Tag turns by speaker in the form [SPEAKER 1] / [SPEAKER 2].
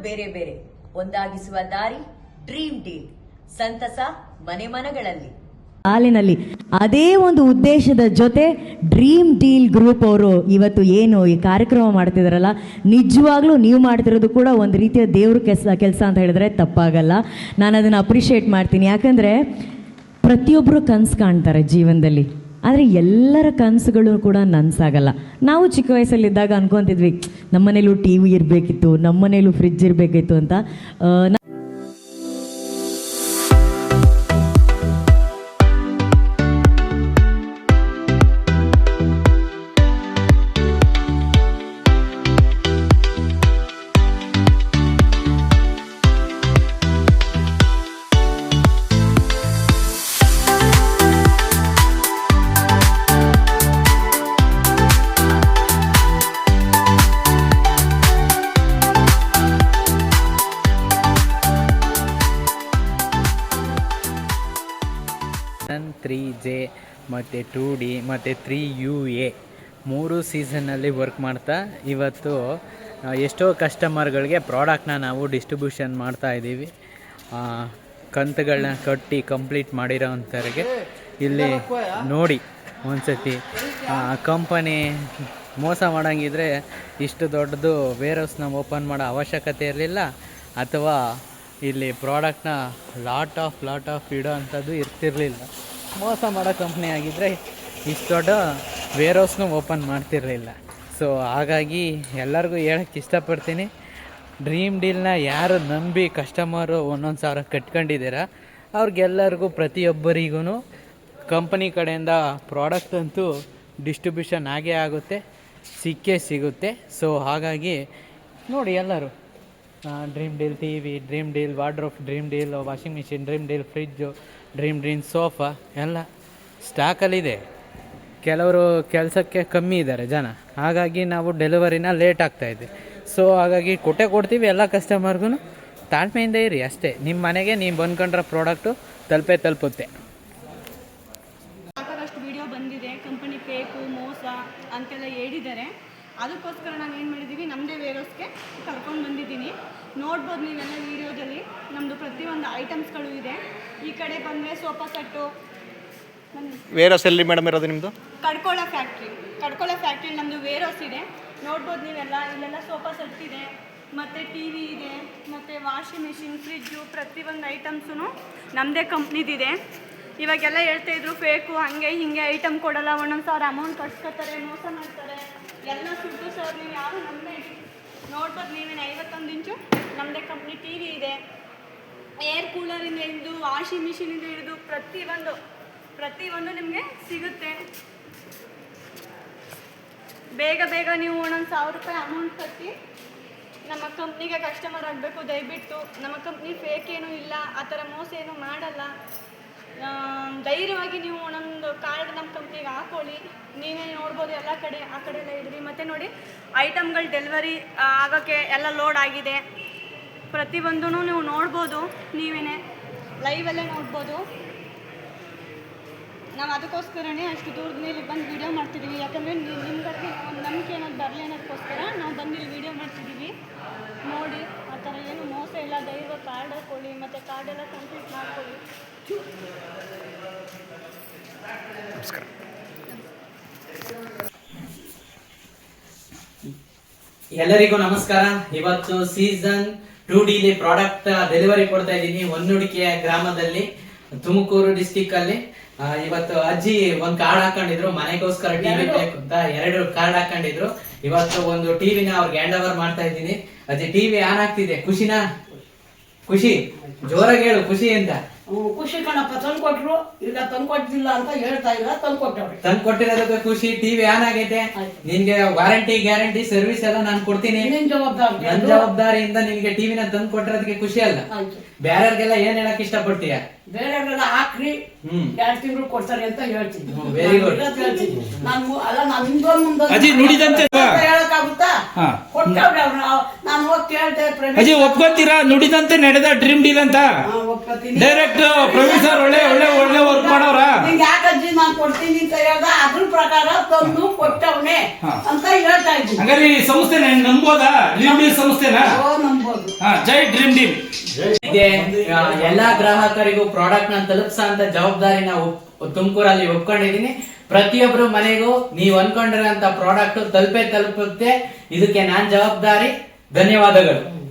[SPEAKER 1] ಬೇರೆ ಬೇರೆ, ಒಂದಾಗಿಸುವ ದಾರಿ ಡ್ರೀಮ್ ಡೀಲ್. ಸಂತಸ ಮನೆ ಮನಗಳಲ್ಲಿ.
[SPEAKER 2] ಹಾಲಿನಲ್ಲಿ ಅದೇ ಒಂದು ಉದ್ದೇಶದ ಜೊತೆ ಡ್ರೀಮ್ ಡೀಲ್ ಗ್ರೂಪ್ ಅವರು ಇವತ್ತು ಏನು ಈ ಕಾರ್ಯಕ್ರಮ ಮಾಡ್ತಿದಾರಲ್ಲ, ನಿಜವಾಗ್ಲೂ ನೀವು ಮಾಡ್ತಿರೋದು ಕೂಡ ಒಂದು ರೀತಿಯ ದೇವ್ರ ಕೆಲಸ ಅಂತ ಹೇಳಿದ್ರೆ ತಪ್ಪಾಗಲ್ಲ. ನಾನು ಅದನ್ನು ಅಪ್ರಿಷಿಯೇಟ್ ಮಾಡ್ತೀನಿ. ಯಾಕಂದರೆ ಪ್ರತಿಯೊಬ್ಬರು ಕನಸು ಕಾಣ್ತಾರೆ ಜೀವನದಲ್ಲಿ, ಆದರೆ ಎಲ್ಲರ ಕನಸುಗಳು ಕೂಡ ನನಸಾಗಲ್ಲ. ನಾವು ಚಿಕ್ಕ ವಯಸ್ಸಲ್ಲಿದ್ದಾಗ ಅನ್ಕೊತಿದ್ವಿ ನಮ್ಮನೇಲೂ ಟಿ ವಿ ಇರಬೇಕಿತ್ತು, ನಮ್ಮನೇಲೂ ಫ್ರಿಡ್ಜ್ ಇರಬೇಕಿತ್ತು ಅಂತ.
[SPEAKER 3] ಸೀಸನ್ 3J ಮತ್ತು 2D ಮತ್ತು 3UA 3 ಸೀಸನ್ನಲ್ಲಿ ವರ್ಕ್ ಮಾಡ್ತಾ ಇವತ್ತು ಎಷ್ಟೋ ಕಸ್ಟಮರ್ಗಳಿಗೆ ಪ್ರಾಡಕ್ಟ್ನ ನಾವು ಡಿಸ್ಟ್ರಿಬ್ಯೂಷನ್ ಮಾಡ್ತಾಯಿದ್ದೀವಿ. ಕಂತುಗಳನ್ನ ಕಟ್ಟಿ ಕಂಪ್ಲೀಟ್ ಮಾಡಿರೋ ಅಂಥವ್ರಿಗೆ ಇಲ್ಲಿ ನೋಡಿ ಒಂದ್ಸತಿ ಕಂಪನಿ ಮೋಸ ಮಾಡೋಂಗಿದ್ರೆ ಇಷ್ಟು ದೊಡ್ಡದು ವೇರ್ ಹೌಸ್ನ ಓಪನ್ ಮಾಡೋ ಅವಶ್ಯಕತೆ ಇರಲಿಲ್ಲ, ಅಥವಾ ಇಲ್ಲಿ ಪ್ರಾಡಕ್ಟ್ನ ಲಾಟ್ ಆಫ್ ಇಡೋ ಅಂಥದ್ದು ಇರ್ತಿರಲಿಲ್ಲ. ಮೋಸ ಮಾಡೋ ಕಂಪ್ನಿ ಆಗಿದ್ದರೆ ಇಷ್ಟು ದೊಡ್ಡ ವೇರ್ ಹೌಸ್ನೂ ಓಪನ್ ಮಾಡ್ತಿರಲಿಲ್ಲ. ಸೊ ಹಾಗಾಗಿ ಎಲ್ಲರಿಗೂ ಹೇಳೋಕ್ಕೆ ಇಷ್ಟಪಡ್ತೀನಿ, ಡ್ರೀಮ್ ಡೀಲ್ನ ಯಾರು ನಂಬಿ ಕಸ್ಟಮರು 1,000 ಕಟ್ಕೊಂಡಿದ್ದೀರ ಅವ್ರಿಗೆಲ್ಲರಿಗೂ ಪ್ರತಿಯೊಬ್ಬರಿಗೂ ಕಂಪನಿ ಕಡೆಯಿಂದ ಪ್ರಾಡಕ್ಟ್ ಅಂತೂ ಡಿಸ್ಟ್ರಿಬ್ಯೂಷನ್ ಆಗೇ ಆಗುತ್ತೆ, ಸಿಕ್ಕೇ ಸಿಗುತ್ತೆ. ಸೊ ಹಾಗಾಗಿ ನೋಡಿ ಎಲ್ಲರೂ dream deal TV, dream deal wardrobe, dream deal washing machine, dream deal fridge, dream deal sofa ಎಲ್ಲ ಸ್ಟಾಕಲ್ಲಿದೆ. ಕೆಲವರು ಕೆಲಸಕ್ಕೆ ಕಮ್ಮಿ ಇದ್ದಾರೆ ಜನ, ಹಾಗಾಗಿ ನಾವು ಡೆಲಿವರಿನ ಲೇಟ್ ಆಗ್ತಾಯಿದೆ. ಸೊ ಹಾಗಾಗಿ ಕೊಡ್ತೀವಿ ಎಲ್ಲ ಕಸ್ಟಮರ್ಗೂ. ತಾಳ್ಮೆಯಿಂದ ಇರಿ ಅಷ್ಟೇ, ನಿಮ್ಮ ಮನೆಗೆ ನೀವು ಬಂದ್ಕೊಂಡ್ರೆ ಪ್ರಾಡಕ್ಟು ತಲುಪುತ್ತೆ.
[SPEAKER 4] ಸಾಕಷ್ಟು ವಿಡಿಯೋ ಬಂದಿದೆ, ಕಂಪನಿ ಫೇಕು ಮೋಸ ಅಂತೆಲ್ಲ ಹೇಳಿದ್ದಾರೆ. ಅದಕ್ಕೋಸ್ಕರ ನಾನು ಏನು ಮಾಡಿದ್ದೀವಿ, ನಮ್ಮದೇ ವೇರೋಸ್ಗೆ ಕರ್ಕೊಂಡು ಬಂದಿದ್ದೀನಿ. ನೋಡ್ಬೋದು ನೀವೆಲ್ಲ ವೀಡಿಯೋದಲ್ಲಿ ನಮ್ಮದು ಪ್ರತಿಯೊಂದು ಐಟಮ್ಸ್ಗಳು ಇದೆ. ಈ ಕಡೆ ಬಂದರೆ ಸೋಫಾ ಸೆಟ್ಟು.
[SPEAKER 5] ವೇರೋಸ್ ಎಲ್ಲಿ ಮೇಡಮ್ ಇರೋದು ನಿಮ್ಮದು?
[SPEAKER 4] ಕಡ್ಕೋಳ ಫ್ಯಾಕ್ಟ್ರಿ ನಮ್ಮದು ವೇರೋಸ್ ಇದೆ. ನೋಡ್ಬೋದು ನೀವೆಲ್ಲ, ಇಲ್ಲೆಲ್ಲ ಸೋಫಾ ಸೆಟ್ ಇದೆ, ಮತ್ತು ಟಿ ವಿ ಇದೆ, ಮತ್ತು ವಾಷಿಂಗ್ ಮಿಷಿನ್, ಫ್ರಿಜ್ಜು, ಪ್ರತಿಯೊಂದು ಐಟಮ್ಸು ನಮ್ಮದೇ ಕಂಪ್ನಿದಿದೆ. ಇವಾಗೆಲ್ಲ ಹೇಳ್ತಾಯಿದ್ರು ಫೇಕು ಹಾಗೆ ಹೀಗೆ ಐಟಮ್ ಕೊಡಲ್ಲ, 1,000 ಅಮೌಂಟ್ ಕಟ್ಸ್ಕೊತಾರೆ, ಮೋಸ ಮಾಡ್ತಾರೆ, ಎಲ್ಲ ಸುದ್ದು ಸರ್. ನೀವು ಯಾರು ನಮ್ಮದೇ ನೋಡ್ಬೋದು ನೀವೇನು 51 ಇಂಚು ನಮ್ಮದೇ ಕಂಪ್ನಿ ಟಿ ವಿ ಇದೆ. ಏರ್ ಕೂಲರಿಂದ ಹಿಡಿದು ವಾಷಿಂಗ್ ಮಿಷಿನಿಂದ ಹಿಡಿದು ಪ್ರತಿಯೊಂದು ನಿಮಗೆ ಸಿಗುತ್ತೆ. ಬೇಗ ನೀವು 1,000 ರೂಪಾಯಿ ಅಮೌಂಟ್ ಕಟ್ಟಿ ನಮ್ಮ ಕಂಪ್ನಿಗೆ ಕಸ್ಟಮರ್ ಆಗಬೇಕು. ದಯವಿಟ್ಟು ನಮ್ಮ ಕಂಪ್ನಿ ಫೇಕ್ ಏನೂ ಇಲ್ಲ, ಆ ಥರ ಮೋಸ ಏನೂ ಮಾಡಲ್ಲ. ಧೈರ್ಯವಾಗಿ ನೀವು ಒಂದೊಂದು ಕಾರ್ಡ್ ನಮ್ಮ ಕಂಪ್ನಿಗೆ ಹಾಕೊಳ್ಳಿ. ನೀವೇ ನೋಡ್ಬೋದು ಎಲ್ಲ ಕಡೆ, ಆ ಕಡೆ ಎಲ್ಲ ಇದ್ರಿ. ಮತ್ತು ನೋಡಿ ಐಟಮ್ಗಳು ಡೆಲಿವರಿ ಆಗೋಕ್ಕೆ ಎಲ್ಲ ಲೋಡ್ ಆಗಿದೆ. ಪ್ರತಿಯೊಂದೂ ನೀವು ನೋಡ್ಬೋದು, ನೀವೇ ಲೈವಲ್ಲೇ ನೋಡ್ಬೋದು. ನಾವು ಅದಕ್ಕೋಸ್ಕರನೇ ಅಷ್ಟು ದೂರದ ಮೇಲೆ ಬಂದು ವೀಡಿಯೋ ಮಾಡ್ತಿದ್ದೀವಿ. ಯಾಕಂದರೆ ನಿಮ್ಗಳಿಗೆ ಒಂದು ನಂಬಿಕೆ ಅನ್ನೋದು ಬರಲಿ ಅನ್ನೋದಕ್ಕೋಸ್ಕರ ನಾವು ಬಂದು ಇಲ್ಲಿ ವೀಡಿಯೋ ಮಾಡ್ತಿದ್ದೀವಿ. ನೋಡಿ, ಆ ಥರ ಏನು ಮೋಸ ಇಲ್ಲ. ಧೈರ್ಯವಾಗಿ ಕಾರ್ಡ್ ಹಾಕೊಳ್ಳಿ, ಮತ್ತು ಕಾರ್ಡೆಲ್ಲ ಕಂಪ್ಲೀಟ್ ಮಾಡ್ಕೊಳ್ಳಿ.
[SPEAKER 5] ನಮಸ್ಕಾರ.
[SPEAKER 3] ಎಲ್ಲರಿಗೂ ನಮಸ್ಕಾರ. ಇವತ್ತು ಸೀಸನ್ 2D ಪ್ರಾಡಕ್ಟ್ ಡೆಲಿವರಿ ಕೊಡ್ತಾ ಇದ್ದೀನಿ ಹೊನ್ನುಡಿಕೆಯ ಗ್ರಾಮದಲ್ಲಿ, ತುಮಕೂರು ಡಿಸ್ಟಿಕ್ ಅಲ್ಲಿ. ಇವತ್ತು ಅಜ್ಜಿ ಒಂದ್ ಕಾರ್ಡ್ ಹಾಕೊಂಡಿದ್ರು, ಮನೆಗೋಸ್ಕರ ಟಿವಿ ಬೇಕು ಅಂತ 2 ಕಾರ್ಡ್ ಹಾಕೊಂಡಿದ್ರು. ಇವತ್ತು ಒಂದು ಟಿವಿನ ಅವ್ರಿಗೆ ಹ್ಯಾಂಡ್ ಓವರ್ ಮಾಡ್ತಾ ಇದ್ದೀನಿ. ಅಜ್ಜಿ ಟಿವಿ ಆನ್ ಆಗ್ತಿದೆ, ಖುಷಿನಾ? ಖುಷಿ ಜೋರಾಗಿ ಹೇಳು, ಖುಷಿ ಅಂತ.
[SPEAKER 6] ಖುಷಿ ಕಣಪ್ಪ, ತಂದ್ಕೊಟ್ರು. ಈಗ ತಂದ್ಕೊಟ್ಟಿಲ್ಲ ಅಂತ ಹೇಳ್ತಾ ಇಲ್ಲ, ತಂದ್ಕೊಟ್ಟವ್ರೆ.
[SPEAKER 3] ತಂದ್ಕೊಟ್ಟಿರೋದಕ್ಕೆ ಖುಷಿ. ಟಿವಿ ಆನ್ ಆಗೈತೆ. ನಿನ್ಗೆ ವಾರಂಟಿ ಗ್ಯಾರಂಟಿ ಸರ್ವಿಸ್ ಎಲ್ಲ ನಾನು ಕೊಡ್ತೀನಿ. ನನ್ ಜವಾಬ್ದಾರಿಯಿಂದ ನಿನ್ಗೆ ಟಿವಿನ ತಂದು ಕೊಟ್ಟಿರೋದಕ್ಕೆ ಖುಷಿ ಅಲ್ಲ? ಬೇರೆಯವ್ರಿಗೆಲ್ಲ ಏನ್ ಹೇಳಕ್ ಇಷ್ಟಪಡ್ತೀಯ?
[SPEAKER 6] ಬೇರೆಯವ್ರೆಲ್ಲ ಹಾಕ್ರಿ, 2 ತಿಂಗಳು ಕೊಡ್ತಾರೆ ಅಂತ ಹೇಳ್ತೀನಿ.
[SPEAKER 3] Very good.
[SPEAKER 7] ಅಜ್ಜಿ ನುಡಿದಂತೆ
[SPEAKER 6] ಹೇಳಕ್ಕಾಗುತ್ತಾ? ಕೊಟ್ಟವ್ರೆ ಅವ್ರು. ನಾನು ಹೋಗಿ ಕೇಳ್ದೆ,
[SPEAKER 7] ಅಜ್ಜಿ ಒಪ್ಕೋತೀರಾ ನುಡಿದಂತೆ ನಡೆದ ಡ್ರೀಮ್ ಡೀಲ್ ಅಂತ? ಡೈರೆಕ್ಟ್ ಪ್ರವೀಣ್ ಸರ್ ಒಳ್ಳೆ ವರ್ಕ್ ಮಾಡೋರ.
[SPEAKER 6] ಯಾಕಜ್ಜಿ ನಾನು ಕೊಡ್ತೀನಿ ಅಂತ ಹೇಳ್ದ, ಅದ್ರ ಪ್ರಕಾರ ತಂದು ಕೊಟ್ಟವ್ನೆ ಅಂತ ಹೇಳ್ತಾ ಇದ್ದೀನಿ.
[SPEAKER 7] ಹಾಗಾದ್ರೆ ಈ ಸಂಸ್ಥೆ ನಂಬೋದಾ? ಡ್ರೀಮ್ ಡೀಲ್ ಸಂಸ್ಥೆನಾ?
[SPEAKER 6] ನಂಬೋದು.
[SPEAKER 7] ಜೈ ಡ್ರೀಮ್ ಡೀಲ್.
[SPEAKER 3] ಇದೆ ಎಲ್ಲಾ ಗ್ರಾಹಕರಿಗೂ ಪ್ರಾಡಕ್ಟ್ ನ ತಲುಪಿಸಂತ ಜವಾಬ್ದಾರಿ ನಾವು ತುಮಕೂರಲ್ಲಿ ಒಪ್ಕೊಂಡಿದೀನಿ. ಪ್ರತಿಯೊಬ್ರು ಮನೆಗೂ ನೀವು ಅನ್ಕೊಂಡಿರೋಂತ ಪ್ರಾಡಕ್ಟ್ ತಲುಪುತ್ತೆ. ಇದಕ್ಕೆ ನಾನ್ ಜವಾಬ್ದಾರಿ. ಧನ್ಯವಾದಗಳು.